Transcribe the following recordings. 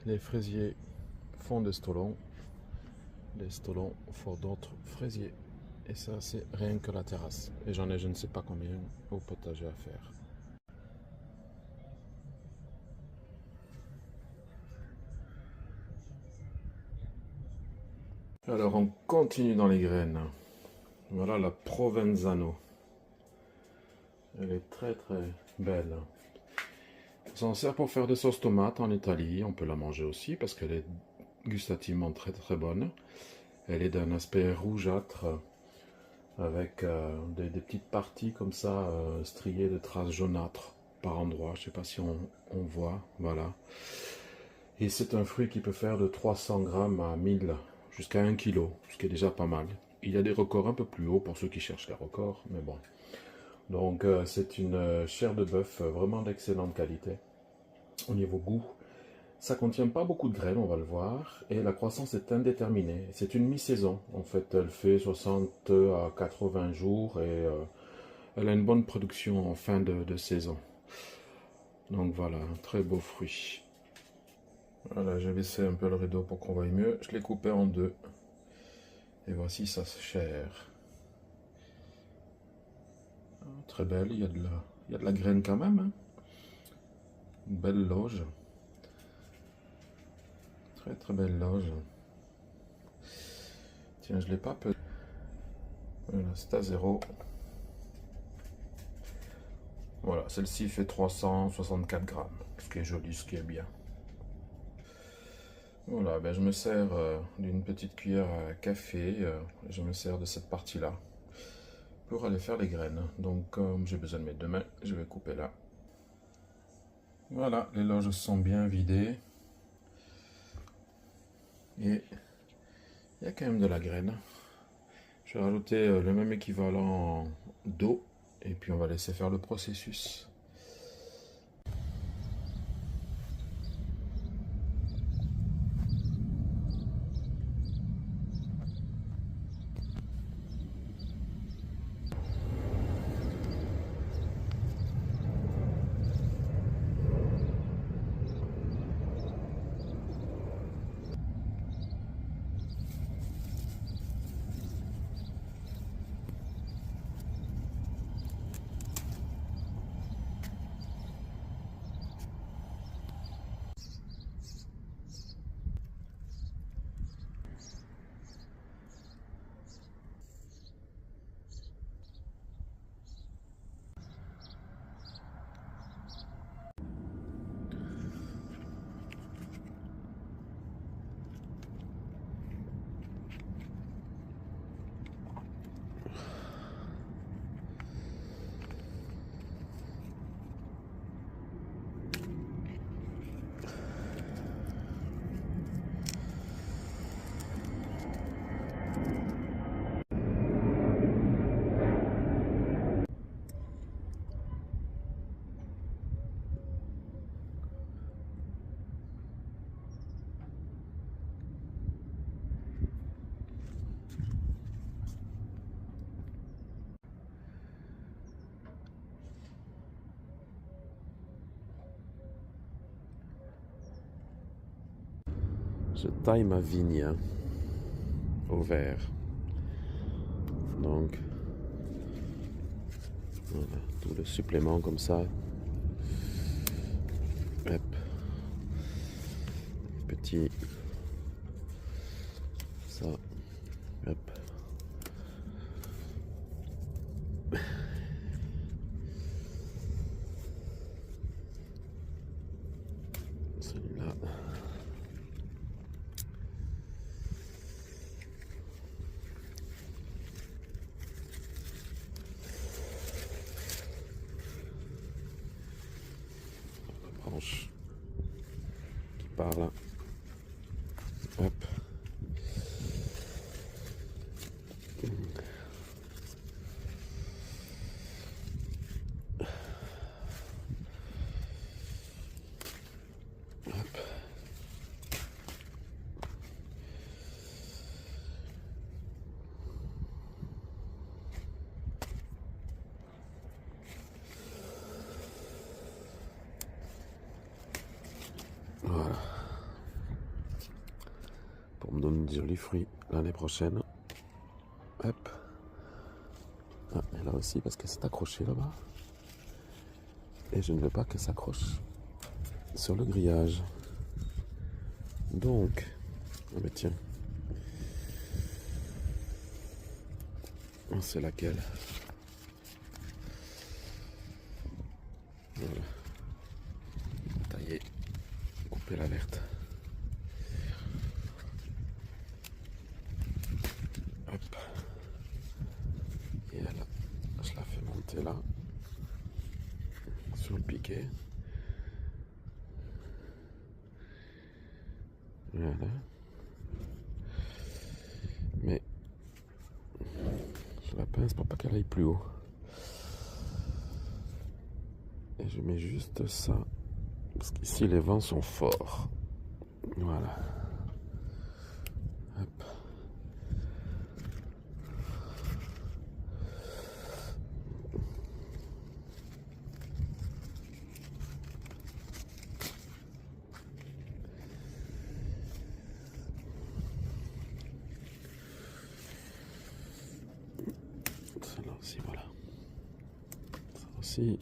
Les fraisiers font des stolons. Les stolons font d'autres fraisiers. Et ça, c'est rien que la terrasse. Et j'en ai je ne sais pas combien au potager à faire. Alors, on continue dans les graines. Voilà la Provenzano. Elle est très très belle. On s'en sert pour faire des sauces tomates en Italie. On peut la manger aussi parce qu'elle est gustativement très très bonne. Elle est d'un aspect rougeâtre avec des petites parties comme ça striées de traces jaunâtres par endroits. Je ne sais pas si on voit. Voilà. Et c'est un fruit qui peut faire de 300 grammes à 1000 jusqu'à 1 kg, ce qui est déjà pas mal. Il y a des records un peu plus hauts pour ceux qui cherchent les records, mais bon. Donc c'est une chair de bœuf vraiment d'excellente qualité. Au niveau goût, ça contient pas beaucoup de graines, on va le voir, et la croissance est indéterminée. C'est une mi-saison, en fait, elle fait 60 à 80 jours et elle a une bonne production en fin de saison. Donc voilà, un très beau fruit. Voilà, j'ai baissé un peu le rideau pour qu'on voie mieux. Je l'ai coupé en deux. Et voici sa chair. Très belle, il y a de la graine quand même. Hein. Une belle loge. Très très belle loge. Tiens, je l'ai pas pesé. Voilà, c'est à 0. Voilà, celle-ci fait 364 grammes. Ce qui est joli, ce qui est bien. Voilà, ben je me sers d'une petite cuillère à café. Je me sers de cette partie-là pour aller faire les graines. Donc, comme j'ai besoin de mes deux mains, je vais couper là. Voilà, les loges sont bien vidées. Et il y a quand même de la graine. Je vais rajouter le même équivalent d'eau. Et puis on va laisser faire le processus. Je taille ma vigne hein, au vert. Donc, voilà, tout le supplément comme ça. Hop. Petit. Ça. Hop. Celui-là. Branche qui part là. Hop. Hop. Voilà. pour me donner de jolis fruits l'année prochaine. Hop. Ah, et là aussi parce que c'est accroché là-bas. Et je ne veux pas qu'elle s'accroche sur le grillage. Donc, ah mais tiens. C'est laquelle? Voilà. Tailler, couper la verte. Hop. Et là, je la fais monter là, sur le piquet. Voilà. Mais je la pince pour pas qu'elle aille plus haut. Et je mets juste ça. Parce qu'ici les vents sont forts. Voilà. Hop. Celle-là aussi, voilà. Ça aussi.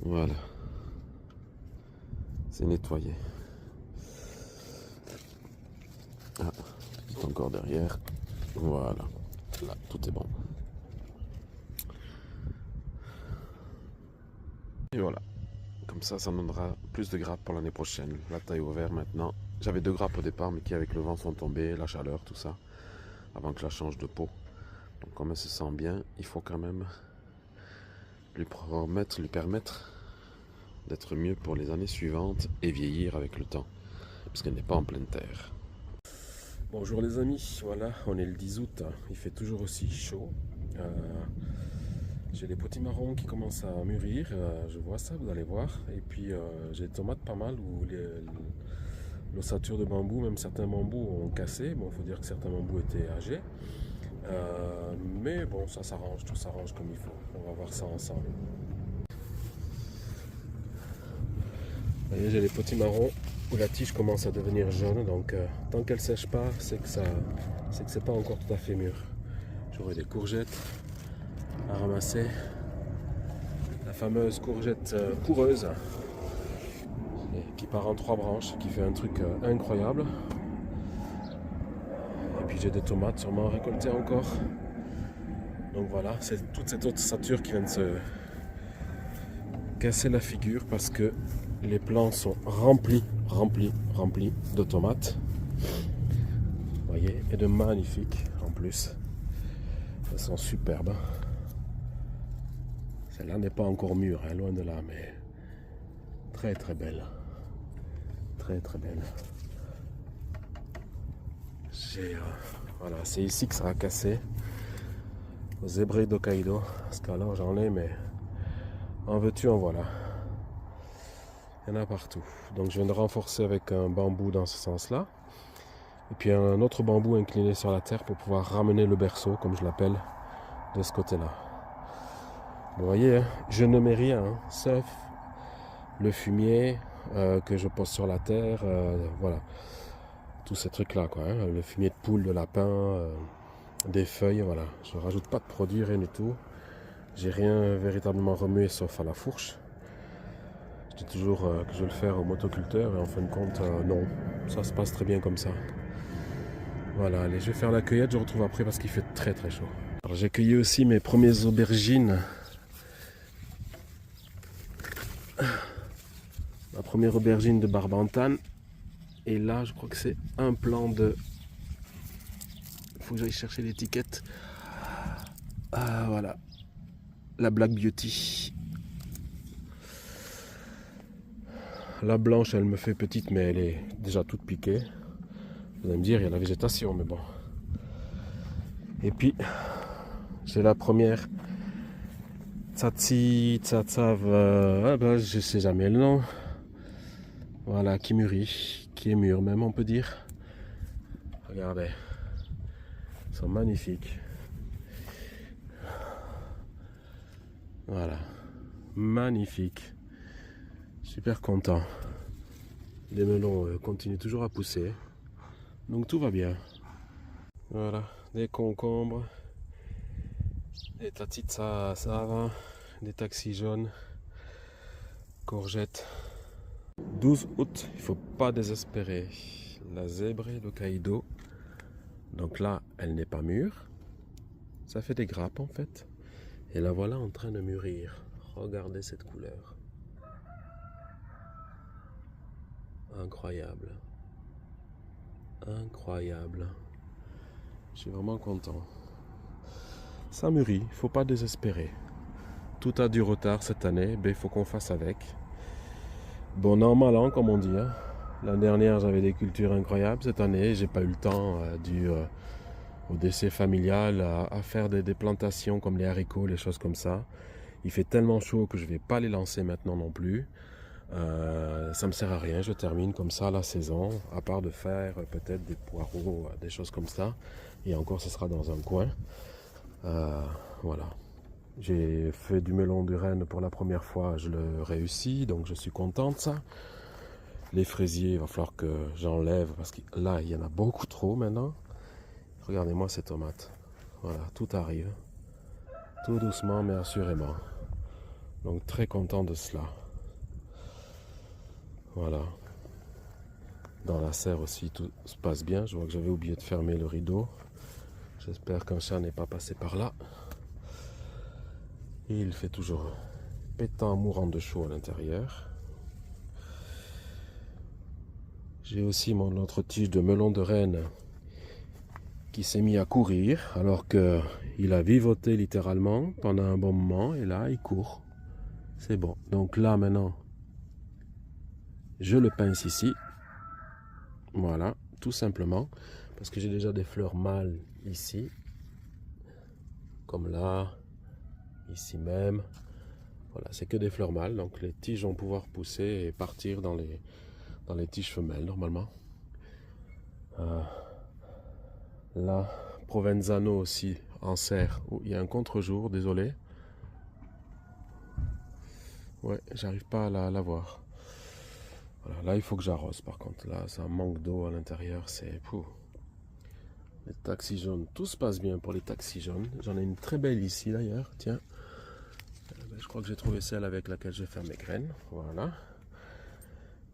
Voilà. C'est nettoyé. Ah, tout encore derrière. Voilà. Là, tout est bon. Et voilà. Comme ça donnera plus de grappes pour l'année prochaine. La taille au vert maintenant. J'avais 2 grappes au départ, mais qui avec le vent sont tombées, la chaleur, tout ça, avant que je la change de peau. Donc comme elle se sent bien, il faut quand même lui permettre d'être mieux pour les années suivantes et vieillir avec le temps, parce qu'elle n'est pas en pleine terre. Bonjour les amis, voilà, on est le 10 août, il fait toujours aussi chaud. J'ai les potimarrons qui commencent à mûrir, je vois ça, vous allez voir. Et puis j'ai des tomates pas mal où l'ossature de bambou, même certains bambous ont cassé. Bon, il faut dire que certains bambous étaient âgés. Mais bon, ça s'arrange, tout s'arrange comme il faut. On va voir ça ensemble. Vous voyez, j'ai les potimarrons où la tige commence à devenir jaune. Donc tant qu'elle ne sèche pas, c'est que c'est pas encore tout à fait mûr. J'aurai des courgettes à ramasser. La fameuse courgette coureuse qui part en 3 branches, qui fait un truc incroyable. Et puis j'ai des tomates sûrement à récolter encore. Donc voilà, c'est toute cette ossature qui vient de se casser la figure parce que les plants sont remplis de tomates. Vous voyez, et de magnifiques en plus. Elles sont superbes. Celle-là n'est pas encore mûre, hein, loin de là, mais très belle. Très belle. Voilà, c'est ici que ça a cassé. Aux zébrés d'Hokkaido. Parce qu'alors j'en ai, mais en veux-tu, en voilà. Il y en a partout. Donc je viens de renforcer avec un bambou dans ce sens-là. Et puis un autre bambou incliné sur la terre pour pouvoir ramener le berceau, comme je l'appelle, de ce côté-là. Vous voyez, hein, je ne mets rien, hein, sauf le fumier que je pose sur la terre. Voilà. Tous ces trucs-là, quoi. Hein, le fumier de poule, de lapin, des feuilles, voilà. Je ne rajoute pas de produit, rien du tout. J'ai rien véritablement remué sauf à la fourche. Je dis toujours que je vais le faire au motoculteur et en fin de compte, non. Ça se passe très bien comme ça. Voilà, allez, je vais faire la cueillette, je retrouve après parce qu'il fait très chaud. Alors j'ai cueilli aussi mes premières aubergines. Ma première aubergine de Barbantane. Et là, je crois que c'est un plant de... Il faut que j'aille chercher l'étiquette. Ah, voilà. La Black Beauty. La blanche, elle me fait petite, mais elle est déjà toute piquée. Vous allez me dire, il y a la végétation, mais bon. Et puis, j'ai la première Tsatsi, Tsatsav, je sais jamais le nom. Voilà, qui mûrit, qui est mûr même, on peut dire. Regardez, ils sont magnifiques. Voilà, magnifique. Super content. Les melons continuent toujours à pousser. Donc tout va bien. Voilà, des concombres, des tatites ça va, des taxis jaunes, courgettes. 12 août, il ne faut pas désespérer. La zèbre et le caïdo. Donc là, elle n'est pas mûre. Ça fait des grappes en fait. Et la voilà en train de mûrir. Regardez cette couleur. Incroyable. Incroyable. Je suis vraiment content. Ça mûrit, il ne faut pas désespérer. Tout a du retard cette année, il faut qu'on fasse avec. Bon an, mal an, comme on dit. Hein. L'année dernière, j'avais des cultures incroyables. Cette année, j'ai pas eu le temps, dû au décès familial, à faire des plantations comme les haricots, les choses comme ça. Il fait tellement chaud que je vais pas les lancer maintenant non plus. Ça me sert à rien, je termine comme ça la saison, à part de faire peut-être des poireaux, des choses comme ça. Et encore, ce sera dans un coin. Voilà. J'ai fait du melon de Rennes pour la première fois, je le réussis, donc je suis content de ça. Les fraisiers, il va falloir que j'enlève parce que là, il y en a beaucoup trop maintenant. Regardez-moi ces tomates. Voilà, tout arrive. Tout doucement, mais assurément. Donc très content de cela. Voilà. Dans la serre aussi, tout se passe bien. Je vois que j'avais oublié de fermer le rideau. J'espère qu'un chat n'est pas passé par là. Et il fait toujours pétant, mourant de chaud à l'intérieur. J'ai aussi mon autre tige de melon de Rennes qui s'est mis à courir alors qu'il a vivoté littéralement pendant un bon moment et là il court. C'est bon. Donc là maintenant, je le pince ici. Voilà, tout simplement. Parce que j'ai déjà des fleurs mâles ici. Comme là, ici même. Voilà, c'est que des fleurs mâles. Donc les tiges vont pouvoir pousser et partir dans les tiges femelles normalement. Là, Provenzano aussi en serre. Oh, il y a un contre-jour, désolé. Ouais, j'arrive pas à la voir. Voilà, là, il faut que j'arrose par contre. Là, ça manque d'eau à l'intérieur. C'est fou. Les taxis jaunes, tout se passe bien pour les taxis jaunes. J'en ai une très belle ici d'ailleurs. Tiens, je crois que j'ai trouvé celle avec laquelle je vais faire mes graines. Voilà.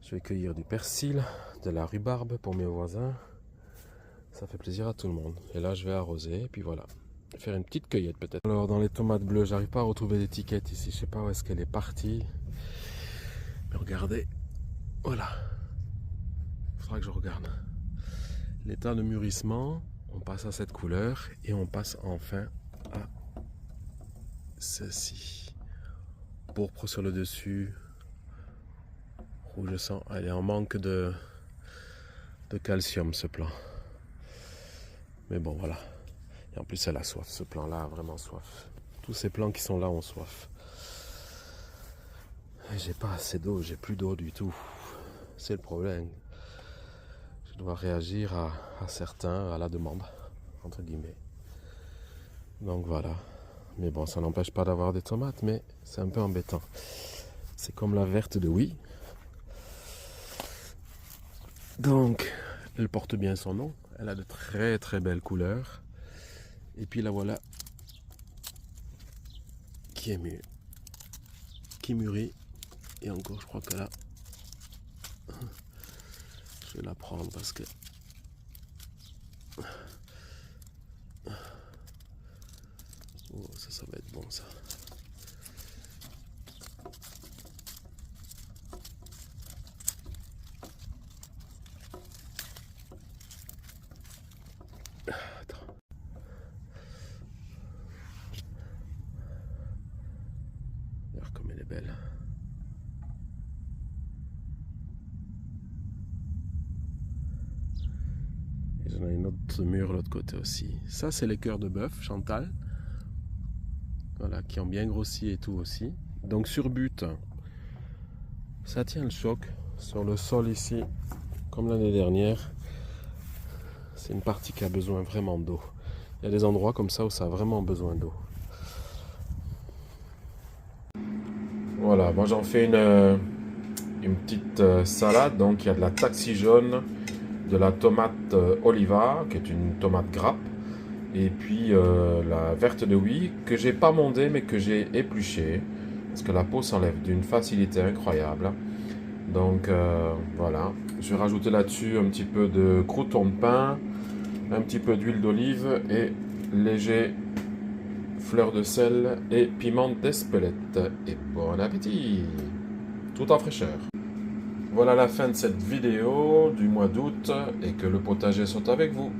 Je vais cueillir du persil, de la rhubarbe pour mes voisins. Ça fait plaisir à tout le monde. Et là, je vais arroser. Et puis voilà. Faire une petite cueillette peut-être. Alors, dans les tomates bleues, j'arrive pas à retrouver l'étiquette ici. Je sais pas où est-ce qu'elle est partie. Mais regardez. Voilà. Il faudra que je regarde. L'état de mûrissement. On passe à cette couleur. Et on passe enfin à ceci. Pourpre sur le dessus. Rouge sang. Elle est en manque de calcium, ce plant. Mais bon, voilà. Et en plus, elle a soif. Ce plant-là a vraiment soif. Tous ces plants qui sont là ont soif. J'ai pas assez d'eau. J'ai plus d'eau du tout. C'est le problème. Je dois réagir à certains, à la demande, entre guillemets. Donc voilà. Mais bon, ça n'empêche pas d'avoir des tomates, mais c'est un peu embêtant. C'est comme la verte de Oui. Donc, elle porte bien son nom. Elle a de très très belles couleurs. Et puis la voilà qui est mûre. Qui mûrit. Et encore, je crois que là, je vais la prendre parce que oh, ça va être bon ça. Attends. Regarde comme elle est belle. Et j'en ai une autre mûre de l'autre côté aussi. Ça, c'est les cœurs de bœuf, Chantal. Voilà, qui ont bien grossi et tout aussi. Donc sur but, ça tient le choc. Sur le sol ici, comme l'année dernière, c'est une partie qui a besoin vraiment d'eau. Il y a des endroits comme ça où ça a vraiment besoin d'eau. Voilà, moi j'en fais une petite salade. Donc il y a de la taxi jaune, de la tomate oliva, qui est une tomate grappe, et puis la verte de oui, que j'ai pas mondée mais que j'ai épluchée, parce que la peau s'enlève d'une facilité incroyable. Donc voilà, je vais rajouter là-dessus un petit peu de croûton de pain, un petit peu d'huile d'olive et léger fleur de sel et piment d'Espelette. Et bon appétit, tout en fraîcheur. Voilà la fin de cette vidéo du mois d'août et que le potager soit avec vous.